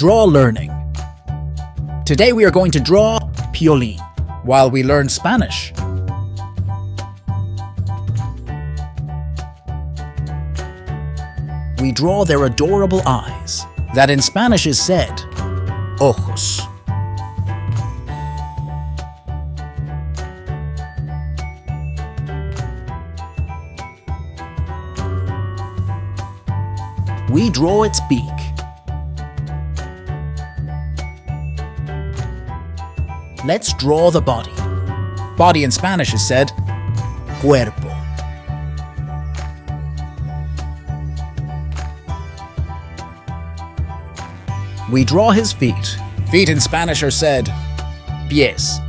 Draw Learning. Today we are going to draw Piolin while we learn Spanish. We draw their adorable eyes, that in Spanish is said, OJOS. We draw its beak. Let's draw the body. Body in Spanish is said, CUERPO. We draw his feet. Feet in Spanish are said, pies.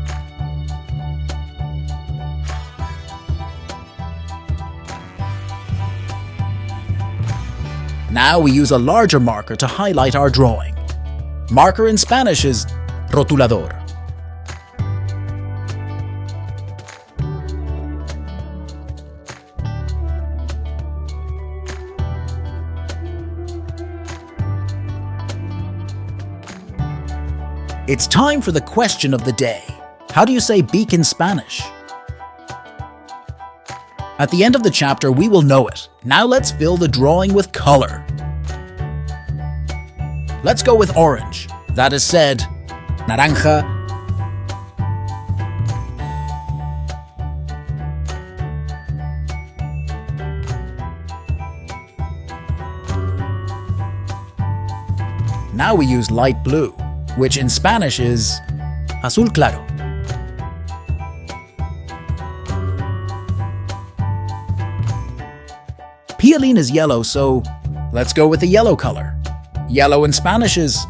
Now we use a larger marker to highlight our drawing. Marker in Spanish is ROTULADOR. It's time for the question of the day. How do you say beak in Spanish? At the end of the chapter, we will know it. Now let's fill the drawing with color. Let's go with orange. That is said, naranja. Now we use light blue, which in Spanish is AZUL CLARO. Piolin is yellow, so let's go with the yellow color. Yellow in Spanish is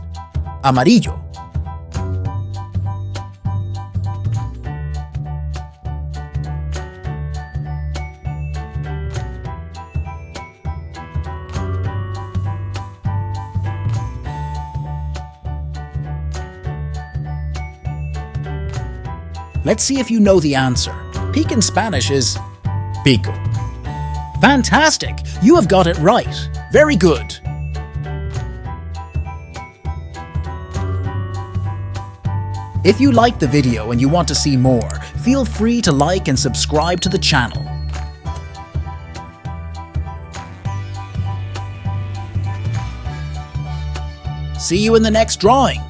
AMARILLO. Let's see if you know the answer. Peak in Spanish is PICO. Fantastic! You have got it right. Very good. If you liked the video and you want to see more, feel free to like and subscribe to the channel. See you in the next drawing.